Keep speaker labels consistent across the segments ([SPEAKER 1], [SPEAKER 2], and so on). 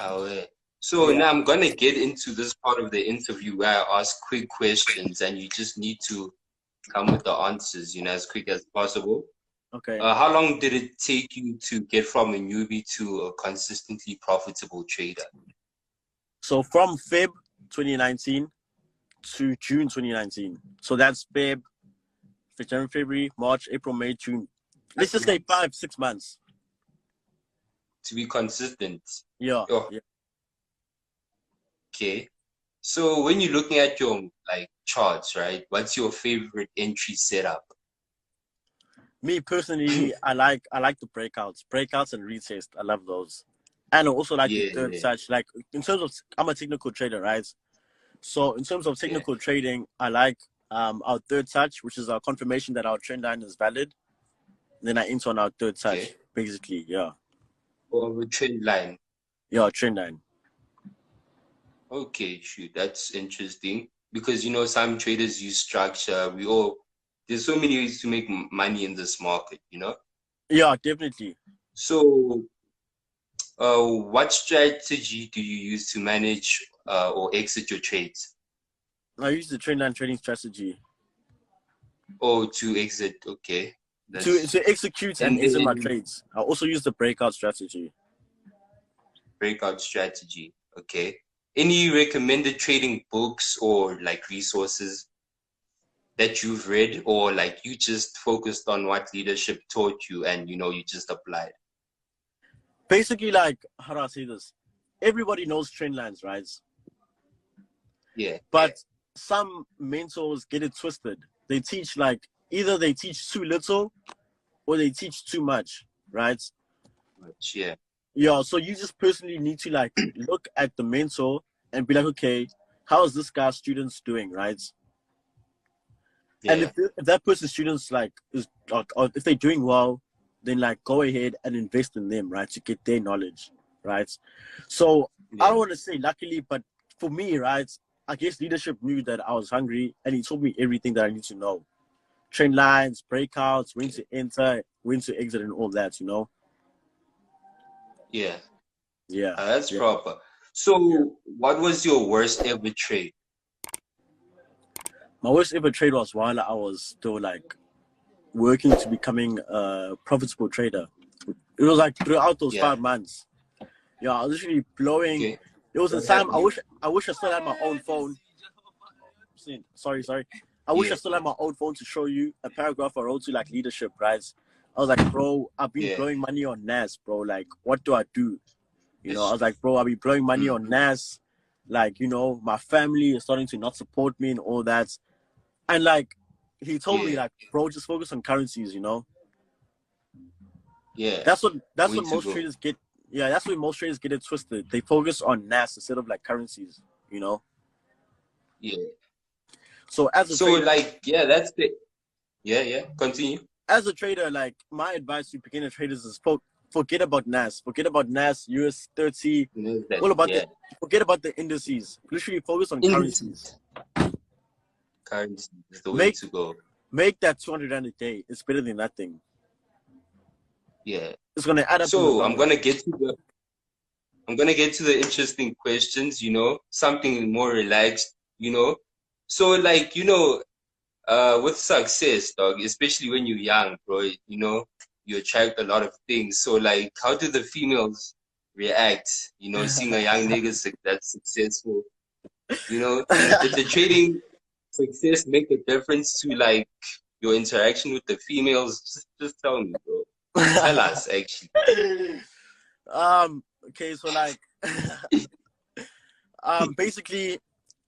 [SPEAKER 1] Oh, yeah. So
[SPEAKER 2] Yeah.
[SPEAKER 1] now I'm gonna get into this part of the interview where I ask quick questions, and you just need to come with the answers, as quick as possible.
[SPEAKER 2] Okay.
[SPEAKER 1] How long did it take you to get from a newbie to a consistently profitable trader?
[SPEAKER 2] So from Feb 2019 to June 2019. So that's January, February, March, April, May, June. Let's just say 5-6 months.
[SPEAKER 1] To be consistent.
[SPEAKER 2] Yeah.
[SPEAKER 1] Oh,
[SPEAKER 2] Yeah.
[SPEAKER 1] okay. So when you're looking at your charts, right? What's your favorite entry setup?
[SPEAKER 2] Me personally, I like the breakouts and retest. I love those, and I also like the third touch. Like in terms of, I'm a technical trader, right? So in terms of technical trading, I like our third touch, which is our confirmation that our trend line is valid. Then I enter on our third touch, basically, yeah.
[SPEAKER 1] Or a trend line.
[SPEAKER 2] Yeah, trend line.
[SPEAKER 1] Okay, shoot, that's interesting because some traders use structure. There's so many ways to make money in this market,
[SPEAKER 2] Yeah, definitely.
[SPEAKER 1] So, what strategy do you use to manage or exit your trades?
[SPEAKER 2] I use the trend line trading strategy.
[SPEAKER 1] Oh, to exit, okay.
[SPEAKER 2] To execute and exit my trades. I also use the breakout strategy.
[SPEAKER 1] Breakout strategy, okay. Any recommended trading books or resources that you've read, or you just focused on what leadership taught you and you just applied?
[SPEAKER 2] Basically, how do I say this? Everybody knows trend lines, right?
[SPEAKER 1] Yeah.
[SPEAKER 2] But some mentors get it twisted. They teach either they teach too little or they teach too much, right?
[SPEAKER 1] Yeah.
[SPEAKER 2] Yeah, so you just personally need to look at the mentor and be like, okay, how is this guy's students doing, right? Yeah. And if that person's students if they're doing well, then go ahead and invest in them, right, to get their knowledge, right? So I don't want to say luckily, but for me, right, I guess leadership knew that I was hungry, and he told me everything that I need to know: trend lines, breakouts, when to enter, when to exit, and all that,
[SPEAKER 1] Yeah.
[SPEAKER 2] Yeah.
[SPEAKER 1] That's proper. So, what was your worst ever trade?
[SPEAKER 2] My worst ever trade was while I was still working to becoming a profitable trader. It was throughout those 5 months. Yeah, I was literally blowing.
[SPEAKER 1] Okay.
[SPEAKER 2] It was a time I wish I still had my own phone. Sorry. I wish I still had my old phone to show you a paragraph I wrote to leadership, right? I was like, bro, I've been blowing money on NAS, bro. What do I do? I was like, bro, I'll be blowing money on NAS. My family is starting to not support me and all that. And he told me bro, just focus on currencies,
[SPEAKER 1] Yeah.
[SPEAKER 2] That's what most traders get. Yeah, that's where most traders get it twisted. They focus on NAS instead of currencies,
[SPEAKER 1] Yeah.
[SPEAKER 2] So as a trader,
[SPEAKER 1] that's the continue.
[SPEAKER 2] As a trader, my advice to beginner traders is forget about NAS, forget about NAS, US 30, all about forget about the indices. Literally focus on currencies.
[SPEAKER 1] Currency is the way to go.
[SPEAKER 2] Make that 200 Rand a day. It's better than nothing.
[SPEAKER 1] Yeah.
[SPEAKER 2] It's gonna add up.
[SPEAKER 1] So I'm gonna get to the interesting questions, something more relaxed, So with success, dog, especially when you're young, bro, you attract a lot of things. So how do the females react, seeing a young nigga that's successful? Did the trading success make a difference to your interaction with the females? Just tell me, bro. Tell us, actually.
[SPEAKER 2] Okay, so basically,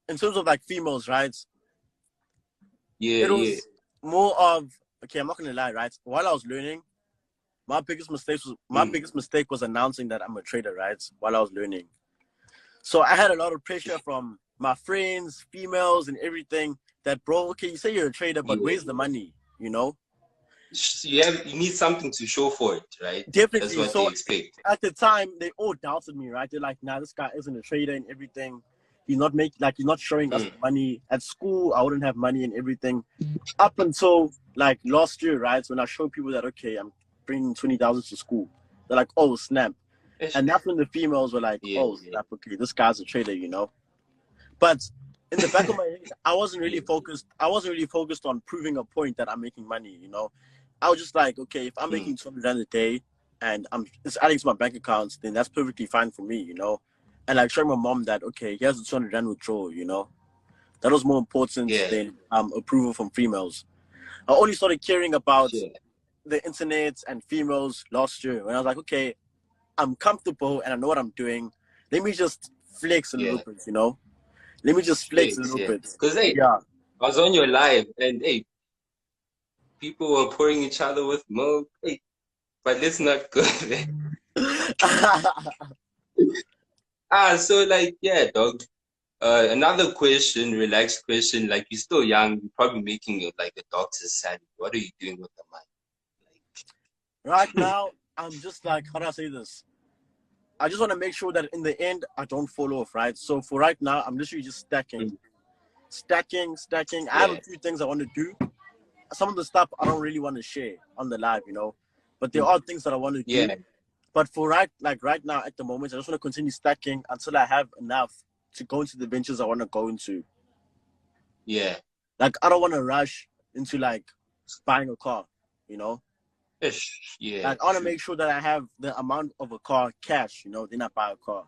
[SPEAKER 2] in terms of females, right?
[SPEAKER 1] Yeah,
[SPEAKER 2] it was more of, okay, I'm not gonna lie, right? While I was learning, my biggest mistake was announcing that I'm a trader, right? While I was learning. So I had a lot of pressure from my friends, females, and everything that, bro, okay, you say you're a trader, but where's the money,
[SPEAKER 1] You need something to show for it, right?
[SPEAKER 2] Definitely.
[SPEAKER 1] That's what they expect.
[SPEAKER 2] At the time, they all doubted me, right? They're like, nah, this guy isn't a trader and everything. He's not he's not showing us money. At school, I wouldn't have money and everything. Up until last year, right? When I showed people that, okay, I'm bringing 20,000 to school. They're like, oh, snap. And that's when the females were like,
[SPEAKER 1] Yeah,
[SPEAKER 2] oh,
[SPEAKER 1] yeah,
[SPEAKER 2] snap, okay, this guy's a trader, you know. But in the back of my head, I wasn't really
[SPEAKER 1] yeah,
[SPEAKER 2] focused. I wasn't really focused on proving a point that I'm making money, you know. I was just like, okay, if I'm
[SPEAKER 1] mm,
[SPEAKER 2] making 200 rand a day and it's adding to my bank accounts, then that's perfectly fine for me, you know. And like showing my mom that, okay, here's the 200 rand withdrawal, you know. That was more important
[SPEAKER 1] yeah,
[SPEAKER 2] than approval from females. I only started caring about
[SPEAKER 1] sure,
[SPEAKER 2] the internet and females last year when I was like, okay, I'm comfortable and I know what I'm doing. Let me just flex a little
[SPEAKER 1] yeah,
[SPEAKER 2] bit, you know. Let me just flex a
[SPEAKER 1] flex,
[SPEAKER 2] little
[SPEAKER 1] yeah.
[SPEAKER 2] bit.
[SPEAKER 1] Cause hey,
[SPEAKER 2] Yeah.
[SPEAKER 1] I was on your live, and hey, people were pouring each other with milk. Hey, but let's not go there. So like, yeah, dog. Another question, relaxed question. Like, you're still young. You're probably making it like a doctor's salary. What are you doing with the
[SPEAKER 2] Right now, I'm just like, how do I say this? I just want to make sure that in the end, I don't fall off, right? So for right now, I'm literally just stacking,
[SPEAKER 1] money?
[SPEAKER 2] stacking. I have a
[SPEAKER 1] Yeah,
[SPEAKER 2] few things I want to do. Some of the stuff I don't really want to share on the live, you know, but there
[SPEAKER 1] mm,
[SPEAKER 2] are things that I want to do.
[SPEAKER 1] yeah,
[SPEAKER 2] But for right now at the moment, I just want to continue stacking until I have enough to go into the ventures I want to go into.
[SPEAKER 1] yeah.
[SPEAKER 2] Like I don't want to rush into like buying a car, you know.
[SPEAKER 1] Ish. Yeah,
[SPEAKER 2] Like I want to
[SPEAKER 1] true.
[SPEAKER 2] make sure that I have the amount of a car cash, you know, then I buy a car.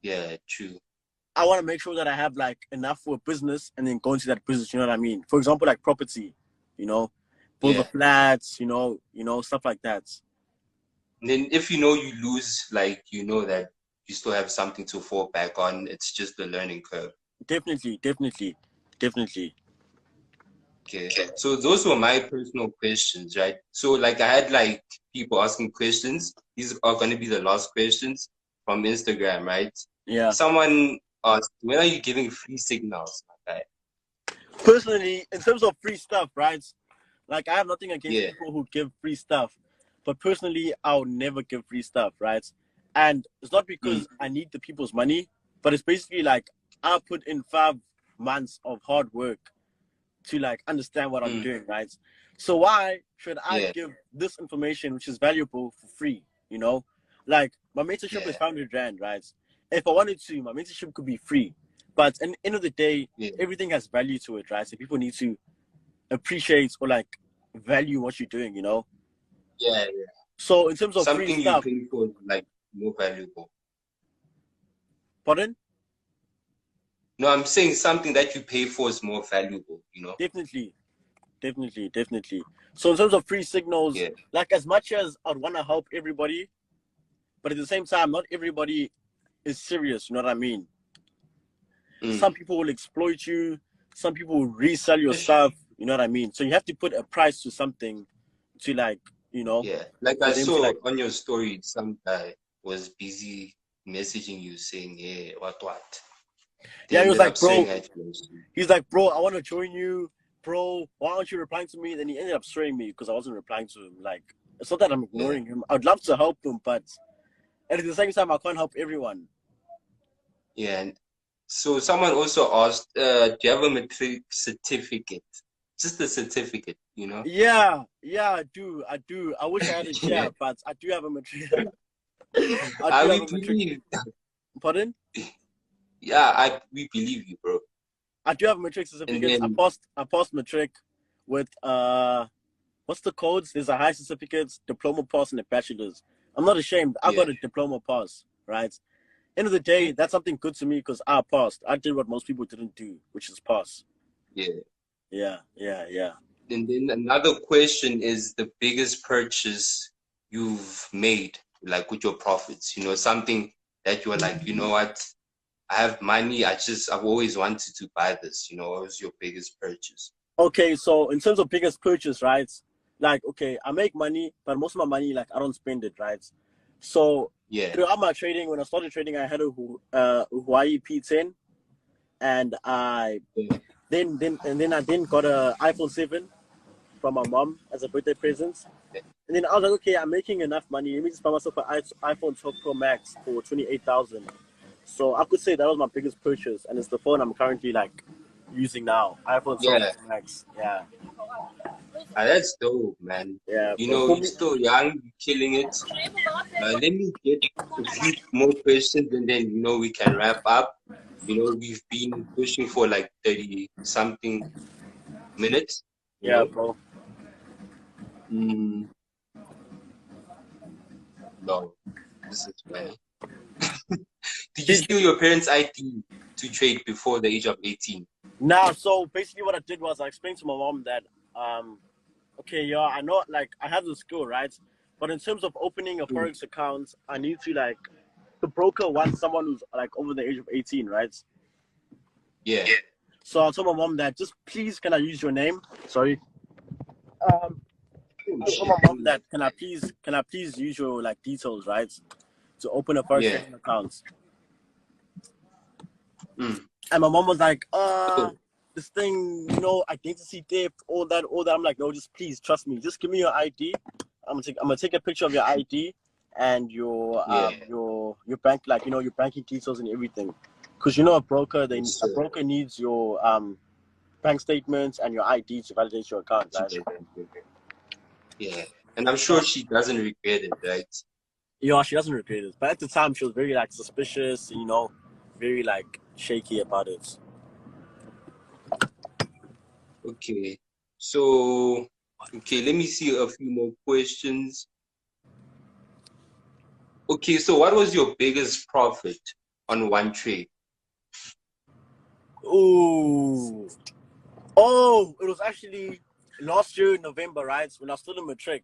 [SPEAKER 1] Yeah, true.
[SPEAKER 2] I want to make sure that I have like enough for a business and then go into that business, you know what I mean? For example, like property, you know, build the
[SPEAKER 1] Yeah.
[SPEAKER 2] flats, stuff like that.
[SPEAKER 1] And then if you know you lose, like you know that you still have something to fall back on. It's just a learning curve.
[SPEAKER 2] Definitely.
[SPEAKER 1] Okay. So those were my personal questions, right? So like I had like people asking questions. These are going to be the last questions from Instagram, right?
[SPEAKER 2] Yeah.
[SPEAKER 1] Someone asked, when are you giving free signals? Okay.
[SPEAKER 2] Personally, in terms of free stuff, right? Like I have nothing against
[SPEAKER 1] Yeah.
[SPEAKER 2] people who give free stuff, but personally, I'll never give free stuff, right? And it's not
[SPEAKER 1] Mm,
[SPEAKER 2] because I need the people's money, but it's basically like I put in 5 months of hard work to like understand what I'm
[SPEAKER 1] mm,
[SPEAKER 2] doing, right? So why should I
[SPEAKER 1] yeah.
[SPEAKER 2] give this information, which is valuable, for free? You know, like my mentorship is
[SPEAKER 1] Yeah.
[SPEAKER 2] 500 rand, right? If I wanted to, my mentorship could be free, but at the end of the day,
[SPEAKER 1] Yeah.
[SPEAKER 2] everything has value to it, right? So people need to appreciate or like value what you're doing, you know.
[SPEAKER 1] Yeah. Yeah.
[SPEAKER 2] So in terms of free
[SPEAKER 1] Something you
[SPEAKER 2] stuff,
[SPEAKER 1] pay for is like more valuable.
[SPEAKER 2] pardon?
[SPEAKER 1] No, I'm saying something that you pay for is more valuable, you know?
[SPEAKER 2] Definitely. So in terms of free signals,
[SPEAKER 1] Yeah.
[SPEAKER 2] like as much as I'd want to help everybody, but at the same time, not everybody is serious. You know what I mean?
[SPEAKER 1] Mm.
[SPEAKER 2] Some people will exploit you. Some people will resell your stuff. You know what I mean? So you have to put a price to something to like,
[SPEAKER 1] Yeah. Like I
[SPEAKER 2] for them to
[SPEAKER 1] saw
[SPEAKER 2] like.
[SPEAKER 1] on your story, some guy was busy messaging you saying, yeah, what? They
[SPEAKER 2] Yeah, he was
[SPEAKER 1] ended
[SPEAKER 2] like,
[SPEAKER 1] up
[SPEAKER 2] bro.
[SPEAKER 1] swearing at you.
[SPEAKER 2] He's like, bro, I want to join you, bro. Why aren't you replying to me? Then he ended up spraying me because I wasn't replying to him. Like, it's not that I'm
[SPEAKER 1] Yeah.
[SPEAKER 2] ignoring him. I'd love to help him, but at the same time, I can't help everyone.
[SPEAKER 1] Yeah. And so someone also asked, do you have a matric certificate? Just a certificate, you know?
[SPEAKER 2] Yeah, I do. I wish I had it
[SPEAKER 1] Yeah.
[SPEAKER 2] here, but I do have a matric. I
[SPEAKER 1] I
[SPEAKER 2] do have
[SPEAKER 1] we
[SPEAKER 2] a matric.
[SPEAKER 1] believe.
[SPEAKER 2] Pardon?
[SPEAKER 1] Yeah, we believe you, bro.
[SPEAKER 2] I do have matric
[SPEAKER 1] And
[SPEAKER 2] certificates.
[SPEAKER 1] then
[SPEAKER 2] I passed matric with what's the codes? There's a high certificate, diploma pass, and a bachelor's. I'm not ashamed. I
[SPEAKER 1] yeah.
[SPEAKER 2] got a diploma pass, right? End of the day, that's something good to me because I passed. I did what most people didn't do, which is pass.
[SPEAKER 1] Yeah.
[SPEAKER 2] Yeah.
[SPEAKER 1] And then another question is the biggest purchase you've made, like with your profits, you know, something that you're like, you know what, I have money, I've always wanted to buy this, you know, what was your biggest purchase?
[SPEAKER 2] Okay, so in terms of biggest purchase, right? Like, okay, I make money, but most of my money, like, I don't spend it, right? So
[SPEAKER 1] Yeah.
[SPEAKER 2] throughout my trading, when I started trading, I had a Hawaii P10, and
[SPEAKER 1] Yeah.
[SPEAKER 2] then I then got a iPhone 7 from my mom as a birthday present. And then I was like, okay, I'm making enough money. Let me just buy myself an iPhone 12 Pro Max for 28,000. So I could say that was my biggest purchase, and it's the phone I'm currently like using now, iPhone 12
[SPEAKER 1] Yeah.
[SPEAKER 2] Pro Max. Yeah.
[SPEAKER 1] That's dope, man.
[SPEAKER 2] Yeah,
[SPEAKER 1] You
[SPEAKER 2] but
[SPEAKER 1] know,
[SPEAKER 2] for
[SPEAKER 1] you're
[SPEAKER 2] me,
[SPEAKER 1] still young, you're killing it. Let me get a few more questions and then, we can wrap up. We've been pushing for like 30 something minutes,
[SPEAKER 2] yeah, bro.
[SPEAKER 1] Mm, no, this is bad. Did you steal your parents' ID to trade before the age of 18?
[SPEAKER 2] Nah, so basically what I did was I explained to my mom that, okay, yeah, I know, like, I have the skill, right? But in terms of opening a
[SPEAKER 1] Mm,
[SPEAKER 2] Forex account, I need to, like, the broker wants someone who's, like, over the age of 18, right?
[SPEAKER 1] yeah.
[SPEAKER 2] So I told my mom that, just please, can I use your name? Sorry. Um,
[SPEAKER 1] Oh,
[SPEAKER 2] I told
[SPEAKER 1] shit.
[SPEAKER 2] my mom that, can I please use your, like, details, right? To open a Forex
[SPEAKER 1] Yeah.
[SPEAKER 2] trading account.
[SPEAKER 1] Mm.
[SPEAKER 2] And my mom was like,
[SPEAKER 1] Oh,
[SPEAKER 2] this thing, identity theft, all that, all that. I'm like, no, just please trust me. Just give me your ID. I'm gonna take a picture of your ID and
[SPEAKER 1] yeah.
[SPEAKER 2] your bank, like, your banking details and everything. Because a broker,
[SPEAKER 1] Yes,
[SPEAKER 2] a
[SPEAKER 1] sir.
[SPEAKER 2] broker needs your bank statements and your ID to validate your account, right?
[SPEAKER 1] Yeah. And I'm sure
[SPEAKER 2] So,
[SPEAKER 1] she doesn't regret it, right?
[SPEAKER 2] she doesn't regret it. But at the time, she was very like suspicious, very like shaky about it.
[SPEAKER 1] Okay. So, okay, let me see a few more questions. Okay, so what was your biggest profit on one trade?
[SPEAKER 2] Ooh. Oh, it was actually last year in November, right? When I was still in matric.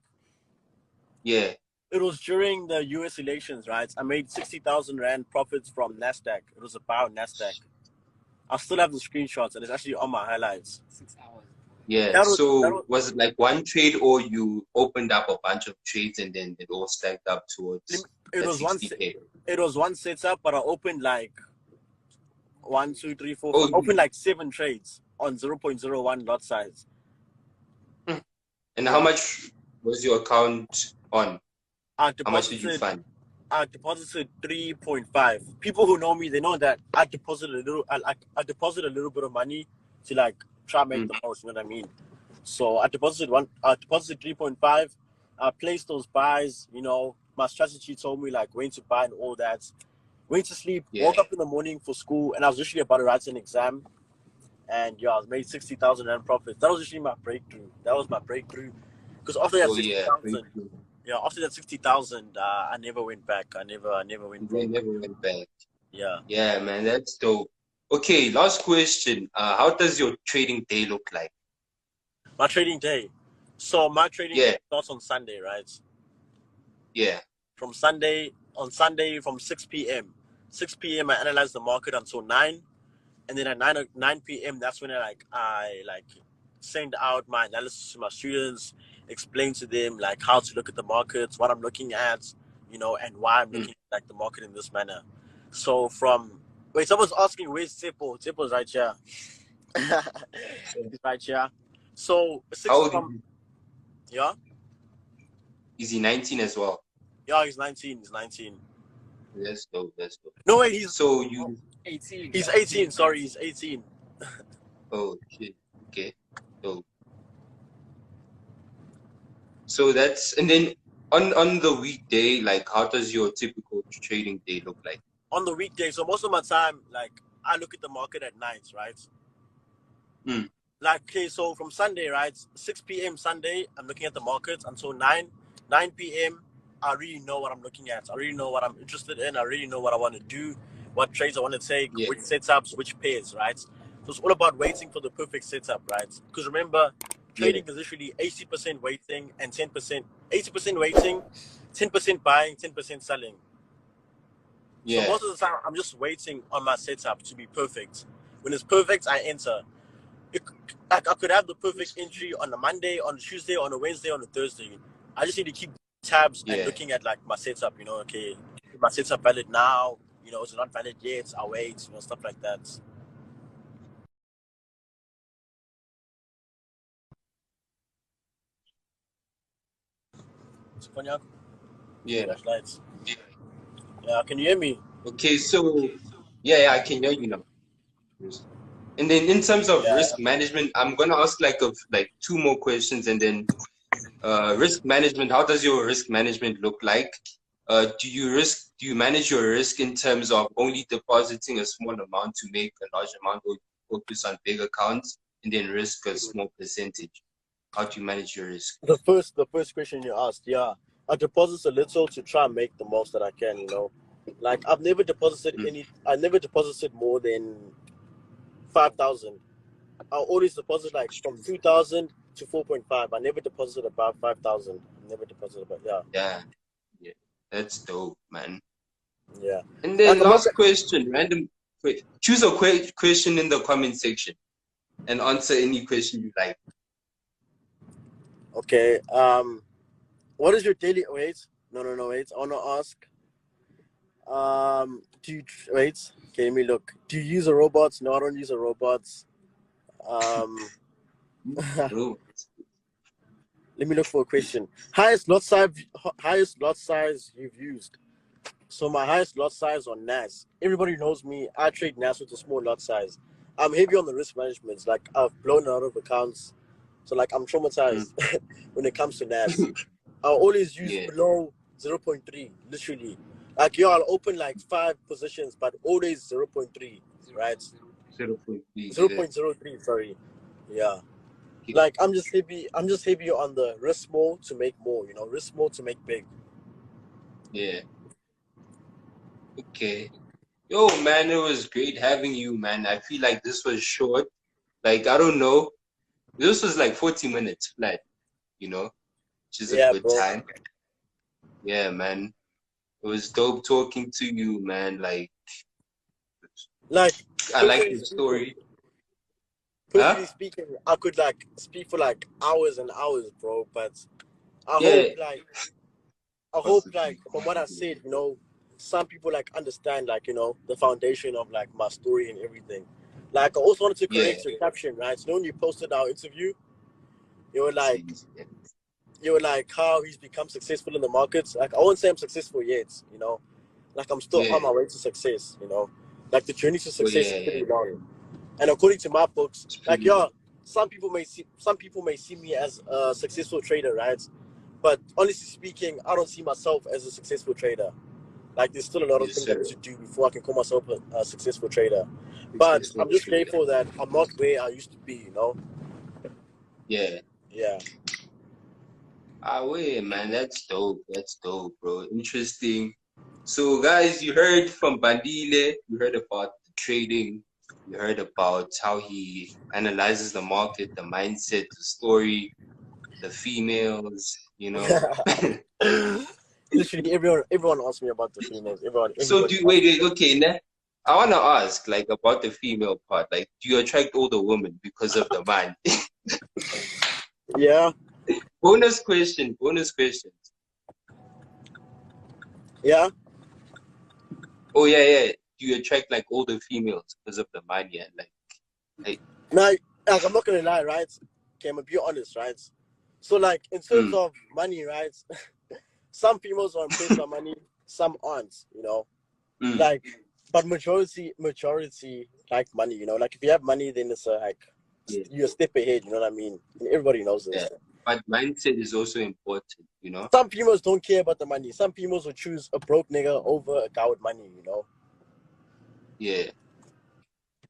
[SPEAKER 1] Yeah.
[SPEAKER 2] It was during the US elections, right? I made 60,000 Rand profits from NASDAQ. It was about NASDAQ. I still have the screenshots and it's actually on my highlights.
[SPEAKER 1] Yeah.
[SPEAKER 2] That
[SPEAKER 1] So
[SPEAKER 2] was
[SPEAKER 1] was it like one trade or you opened up a bunch of trades and then it all stacked up towards
[SPEAKER 2] it
[SPEAKER 1] that
[SPEAKER 2] was one
[SPEAKER 1] 60K?
[SPEAKER 2] it was one setup, but I opened like one, two, three, four,
[SPEAKER 1] Oh,
[SPEAKER 2] five. Opened like 7 trades on 0.01 lot size.
[SPEAKER 1] and how
[SPEAKER 2] Yeah.
[SPEAKER 1] much was your account on?
[SPEAKER 2] I
[SPEAKER 1] How much did you
[SPEAKER 2] deposited
[SPEAKER 1] fund?
[SPEAKER 2] I deposited 3.5. People who know me, they know that I deposit I deposit a little bit of money to like try and make
[SPEAKER 1] Mm,
[SPEAKER 2] the most. You know what I mean? So I deposited 3.5. I placed those buys. My strategy told me like when to buy and all that. Went to sleep,
[SPEAKER 1] yeah.
[SPEAKER 2] woke up in the morning for school, and I was literally about to write an exam. And yeah, I made 60,000 Rand profit. That was literally my breakthrough. That was my breakthrough. Because after that
[SPEAKER 1] Oh,
[SPEAKER 2] sixty
[SPEAKER 1] yeah.
[SPEAKER 2] thousand, yeah, after that 60,000, I never went back. I never went
[SPEAKER 1] They
[SPEAKER 2] broke.
[SPEAKER 1] never went back.
[SPEAKER 2] Yeah.
[SPEAKER 1] Yeah, man, that's dope. Okay, last question. How does your trading day look like?
[SPEAKER 2] My trading day. So my trading day
[SPEAKER 1] Yeah,
[SPEAKER 2] starts on Sunday, right?
[SPEAKER 1] yeah.
[SPEAKER 2] On Sunday from 6 p.m. 6 p.m. I analyze the market until 9. And then at 9 p.m. that's when I send out my analysis to my students, explain to them like how to look at the markets, what I'm looking at, and why I'm
[SPEAKER 1] Mm.
[SPEAKER 2] looking at like the market in this manner. So someone's asking where's Tsepo? Tsepo's right here. He's right here. So
[SPEAKER 1] How
[SPEAKER 2] six
[SPEAKER 1] old
[SPEAKER 2] from yeah,
[SPEAKER 1] is he? 19 as well.
[SPEAKER 2] yeah, he's 19. He's 19.
[SPEAKER 1] That's dope. That's dope.
[SPEAKER 2] No wait, he's
[SPEAKER 1] So you,
[SPEAKER 2] 18. He's 18. Sorry, he's 18.
[SPEAKER 1] oh shit. Okay. So and then on the weekday, like how does your typical trading day look like?
[SPEAKER 2] On the weekday. So most of my time, like I look at the market at night, right?
[SPEAKER 1] Mm.
[SPEAKER 2] Like okay, so from Sunday, right? 6 p.m. Sunday, I'm looking at the market until 9 p.m. I really know what I'm looking at. I really know what I'm interested in. I really know what I want to do, what trades I want to take,
[SPEAKER 1] Yeah.
[SPEAKER 2] which setups, which pairs, right? So it's all about waiting for the perfect setup, right? Because remember,
[SPEAKER 1] Yeah.
[SPEAKER 2] trading is literally 80% waiting and 10%, 80% waiting, 10% buying, 10% selling. So
[SPEAKER 1] Yeah.
[SPEAKER 2] most of the time, I'm just waiting on my setup to be perfect. When it's perfect, I enter. It, I could have the perfect entry on a Monday, on a Tuesday, on a Wednesday, on a Thursday. I just need to keep tabs and
[SPEAKER 1] Yeah.
[SPEAKER 2] looking at like my setup. Okay, is my setup valid now? Is it not valid yet? I'll wait. Stuff like that. So, Konyak,
[SPEAKER 1] Yeah.
[SPEAKER 2] flashlights. Yeah, can you hear me?
[SPEAKER 1] Okay. So yeah, I can hear you now. Yes. And then in terms of
[SPEAKER 2] Yeah.
[SPEAKER 1] risk management, I'm gonna ask like two more questions, and then risk management. How does your risk management look like? Do you manage your risk in terms of only depositing a small amount to make a large amount, or focus on big accounts and then risk a small percentage? How do you manage your risk?
[SPEAKER 2] The first question you asked, yeah, I deposit a little to try and make the most that I can. You know, like I never deposited more than 5,000. I always deposit like from 2,000 to 4.5. I never deposited about 5,000. Never deposited about
[SPEAKER 1] Yeah, yeah, that's dope, man.
[SPEAKER 2] yeah.
[SPEAKER 1] And
[SPEAKER 2] Like
[SPEAKER 1] then
[SPEAKER 2] I'm not
[SPEAKER 1] last question, random. Choose a question in the comment section and answer any question you like.
[SPEAKER 2] okay. What is your daily wait? No, wait. I wanna ask. Do you wait? Okay, let me look. Do you use a robot? No, I don't use a robot. Um,
[SPEAKER 1] Bro,
[SPEAKER 2] let me look for a question. Highest lot size you've used. So my highest lot size on NAS. Everybody knows me. I trade NAS with a small lot size. I'm heavy on the risk management. Like I've blown a lot of accounts, so like I'm traumatized when it comes to NAS. I always use
[SPEAKER 1] yeah,
[SPEAKER 2] below 0.3, literally. Like yo, I'll open like 5 positions, but always 0.3, right?
[SPEAKER 1] 0.3, yeah,
[SPEAKER 2] 0.03, sorry. Yeah.
[SPEAKER 1] okay,
[SPEAKER 2] Like I'm just heavy. I'm just heavy on the risk more to make more. You know, risk more to make big.
[SPEAKER 1] yeah, okay. Yo, man, it was great having you, man. I feel like this was short. Like, I don't know. This was like 40 minutes flat, which is a
[SPEAKER 2] Yeah,
[SPEAKER 1] good
[SPEAKER 2] bro.
[SPEAKER 1] time. Yeah, man. It was dope talking to you, man. Like,
[SPEAKER 2] Like
[SPEAKER 1] I like
[SPEAKER 2] personally
[SPEAKER 1] your
[SPEAKER 2] speaking,
[SPEAKER 1] story. Huh?
[SPEAKER 2] personally speaking, I could like speak for like hours and hours, bro. But I
[SPEAKER 1] Yeah.
[SPEAKER 2] hope like I hope like
[SPEAKER 1] Possibly.
[SPEAKER 2] from what I said, some people like understand like the foundation of like my story and everything. Like I also wanted to
[SPEAKER 1] Yeah.
[SPEAKER 2] correct your caption, right? So when you posted our interview, you were like
[SPEAKER 1] Sees, yeah.
[SPEAKER 2] how he's become successful in the markets. Like I won't say I'm successful yet. Like I'm still on
[SPEAKER 1] Yeah.
[SPEAKER 2] my way to success. Like the journey to
[SPEAKER 1] Oh,
[SPEAKER 2] success
[SPEAKER 1] yeah,
[SPEAKER 2] is
[SPEAKER 1] yeah.
[SPEAKER 2] pretty long. And according to my books,
[SPEAKER 1] It's
[SPEAKER 2] like
[SPEAKER 1] pretty
[SPEAKER 2] yeah,
[SPEAKER 1] long.
[SPEAKER 2] some people may see me as a successful trader, right? But honestly speaking, I don't see myself as a successful trader. Like there's still a lot of
[SPEAKER 1] Yes,
[SPEAKER 2] things I
[SPEAKER 1] sir.
[SPEAKER 2] need to do before I can call myself a successful trader. But
[SPEAKER 1] Successful
[SPEAKER 2] I'm just
[SPEAKER 1] trader.
[SPEAKER 2] grateful that I'm not where I used to be.
[SPEAKER 1] Yeah.
[SPEAKER 2] Yeah.
[SPEAKER 1] Ah, wait, man. That's dope. That's dope, bro. Interesting. So, guys, you heard from Bandile. You heard about the trading. You heard about how he analyzes the market, the mindset, the story, the females.
[SPEAKER 2] Literally everyone asks me about the females.
[SPEAKER 1] So
[SPEAKER 2] Everybody
[SPEAKER 1] do
[SPEAKER 2] asks
[SPEAKER 1] wait, okay, now I wanna ask like about the female part. Like, do you attract older women because of the man?
[SPEAKER 2] me. Yeah.
[SPEAKER 1] Bonus question.
[SPEAKER 2] Yeah.
[SPEAKER 1] Oh yeah, yeah. Do you attract like older females because of the man? Yeah, like
[SPEAKER 2] Now, like I'm not gonna lie, right? Okay, I'm gonna be honest, right? So like in terms
[SPEAKER 1] mm,
[SPEAKER 2] of money, right? Some females are impressed by money, some aren't.
[SPEAKER 1] mm,
[SPEAKER 2] Like, but majority like money. Like if you have money, then it's like
[SPEAKER 1] yeah,
[SPEAKER 2] you're a step ahead. You know what I mean? And everybody knows
[SPEAKER 1] yeah.
[SPEAKER 2] this.
[SPEAKER 1] But mindset is also important.
[SPEAKER 2] Some females don't care about the money. Some females will choose a broke nigga over a guy with money.
[SPEAKER 1] Yeah.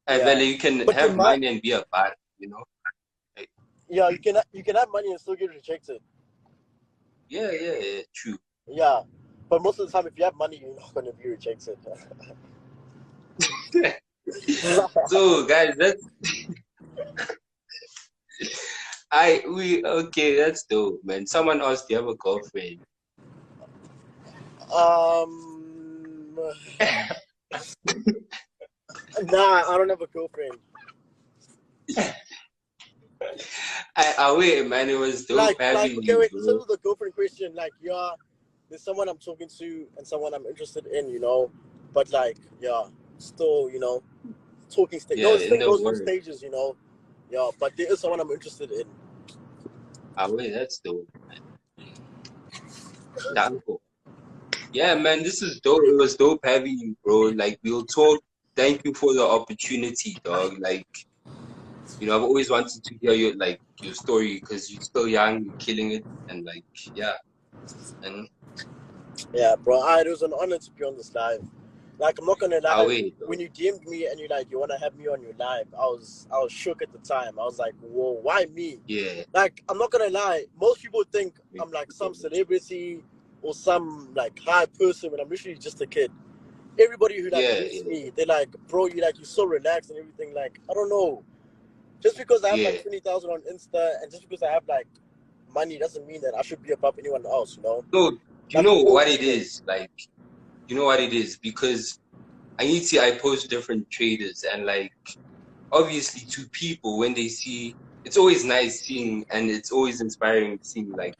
[SPEAKER 1] And well,
[SPEAKER 2] Yeah.
[SPEAKER 1] you can
[SPEAKER 2] But in
[SPEAKER 1] have
[SPEAKER 2] my
[SPEAKER 1] money and be a bad. Like,
[SPEAKER 2] yeah, you can have money and still get rejected.
[SPEAKER 1] yeah, yeah, yeah, true.
[SPEAKER 2] Yeah. But most of the time, if you have money, you're not gonna be rejected.
[SPEAKER 1] So guys, okay, that's dope, man. Someone asked, do you have a girlfriend?
[SPEAKER 2] um, nah, I don't have a girlfriend.
[SPEAKER 1] I wait, man. It was dope
[SPEAKER 2] Like,
[SPEAKER 1] having
[SPEAKER 2] okay,
[SPEAKER 1] you,
[SPEAKER 2] wait. In
[SPEAKER 1] bro.
[SPEAKER 2] terms of the girlfriend question, like, yeah, there's someone I'm talking to and someone I'm interested in. But like, yeah, still, talking stage.
[SPEAKER 1] Yeah,
[SPEAKER 2] This
[SPEAKER 1] in
[SPEAKER 2] thing
[SPEAKER 1] the
[SPEAKER 2] goes through
[SPEAKER 1] word.
[SPEAKER 2] stages. Yeah, but there is someone I'm interested in.
[SPEAKER 1] Ah, wait, that's dope. Danko. Yeah, man, this is dope. It was dope having you, bro. Like, we'll talk. Thank you for the opportunity, dog. Like, You know, I've always wanted to hear your story because you're still young, you're killing it, and like, yeah. And
[SPEAKER 2] Yeah, bro. It was an honor to be on this live. Like, I'm not gonna
[SPEAKER 1] I'll
[SPEAKER 2] lie.
[SPEAKER 1] wait,
[SPEAKER 2] When
[SPEAKER 1] though.
[SPEAKER 2] you DM'd me and you like you wanna have me on your live, I was shook at the time. I was like, whoa, why me?
[SPEAKER 1] Yeah.
[SPEAKER 2] Like, I'm not gonna lie. Most people think I'm like some celebrity or some like high person when I'm literally just a kid. Everybody who like
[SPEAKER 1] Yeah,
[SPEAKER 2] meets
[SPEAKER 1] yeah,
[SPEAKER 2] me, they're like, bro, you're so relaxed and everything. Like, I don't know. Just because I have
[SPEAKER 1] yeah.
[SPEAKER 2] like 20,000 on Insta and just because I have like money doesn't mean that I should be above anyone else. You know,
[SPEAKER 1] No, you
[SPEAKER 2] like we
[SPEAKER 1] know
[SPEAKER 2] all
[SPEAKER 1] what it
[SPEAKER 2] equal.
[SPEAKER 1] is? Like, you know what it is? Because I post different traders, and like, obviously to people when they see, it's always nice seeing, and it's always inspiring seeing like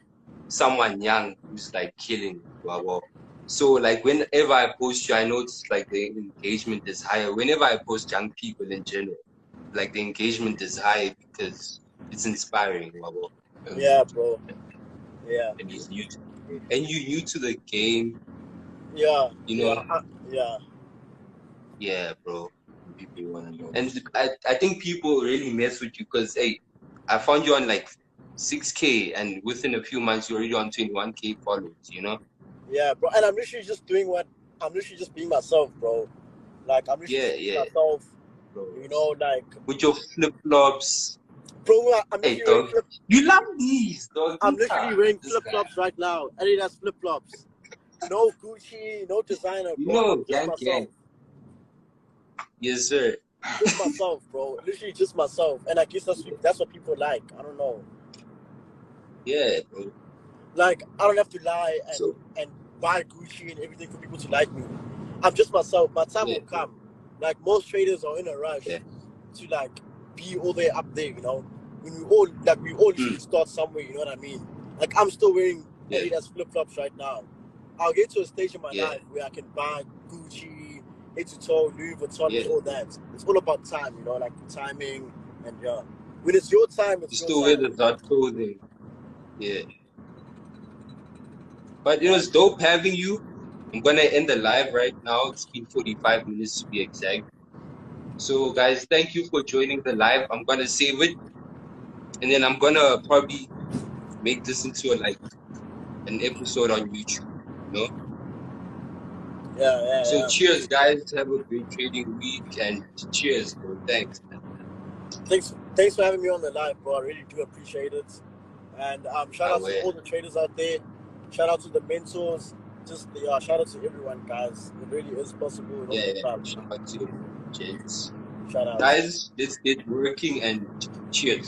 [SPEAKER 1] someone young who's like killing it. Wow, wow. So like whenever I post you, I notice like the engagement is higher. Whenever I post young people in general, like the engagement is high because it's inspiring. Wow, wow.
[SPEAKER 2] Yeah, bro. Yeah,
[SPEAKER 1] And he's new to the game. And you new to the game,
[SPEAKER 2] yeah,
[SPEAKER 1] you
[SPEAKER 2] yeah,
[SPEAKER 1] know?
[SPEAKER 2] yeah,
[SPEAKER 1] Yeah, bro. And I think people really mess with you because hey, I found you on like 6K and within a few months you're already on 21K followers, you know?
[SPEAKER 2] yeah, bro. And I'm literally just doing what I'm literally just being myself, bro. Like I'm literally
[SPEAKER 1] Yeah,
[SPEAKER 2] just being
[SPEAKER 1] yeah,
[SPEAKER 2] myself.
[SPEAKER 1] bro.
[SPEAKER 2] You know, like,
[SPEAKER 1] With your flip flops.
[SPEAKER 2] bro, I'm
[SPEAKER 1] Hey,
[SPEAKER 2] literally wearing
[SPEAKER 1] dog. You love these, dog.
[SPEAKER 2] I'm literally wearing
[SPEAKER 1] This
[SPEAKER 2] flip
[SPEAKER 1] guy.
[SPEAKER 2] flops right now. Adidas flip flops. No Gucci, no designer,
[SPEAKER 1] You
[SPEAKER 2] bro. I'm
[SPEAKER 1] know,
[SPEAKER 2] just
[SPEAKER 1] gang,
[SPEAKER 2] myself.
[SPEAKER 1] gang. Yes, sir.
[SPEAKER 2] Just myself, bro. Literally just myself. And I guess that's what people like. I don't know.
[SPEAKER 1] Yeah, bro.
[SPEAKER 2] Like I don't have to lie
[SPEAKER 1] So,
[SPEAKER 2] and buy Gucci and everything for people to like me. I'm just myself. My time
[SPEAKER 1] yeah,
[SPEAKER 2] will come. Like most traders are in a rush
[SPEAKER 1] yeah.
[SPEAKER 2] to like be all the way up there, you know. When we all
[SPEAKER 1] Mm,
[SPEAKER 2] usually start somewhere, you know what I mean? Like I'm still wearing
[SPEAKER 1] yeah,
[SPEAKER 2] Adidas flip flops right now. I'll get to a stage in my
[SPEAKER 1] yeah,
[SPEAKER 2] life where I can buy Gucci, head to toe, Louis Vuitton,
[SPEAKER 1] yeah.
[SPEAKER 2] and all that. It's all about time, you know, like timing and yeah. When it's your time,
[SPEAKER 1] You
[SPEAKER 2] it's your
[SPEAKER 1] still wear
[SPEAKER 2] time.
[SPEAKER 1] the Zod clothing. Yeah. But it
[SPEAKER 2] Yeah.
[SPEAKER 1] was dope having you. I'm gonna end the live right now. It's been 45 minutes to be exact. So guys, thank you for joining the live. I'm gonna save it and then I'm gonna probably make this into like an episode on YouTube, you know?
[SPEAKER 2] Yeah, yeah,
[SPEAKER 1] So
[SPEAKER 2] yeah.
[SPEAKER 1] cheers guys, have a great trading week and cheers, bro. Thanks, man.
[SPEAKER 2] Thanks for having me on the live, bro. I really do appreciate it. And shout
[SPEAKER 1] I
[SPEAKER 2] out to
[SPEAKER 1] will.
[SPEAKER 2] all the traders out there. Shout out to the mentors. Just shout out to everyone, guys. It really is possible. Don't
[SPEAKER 1] Yeah,
[SPEAKER 2] give
[SPEAKER 1] yeah.
[SPEAKER 2] up.
[SPEAKER 1] Shout out to you, gents.
[SPEAKER 2] Shout out.
[SPEAKER 1] Guys, let's get working and cheers.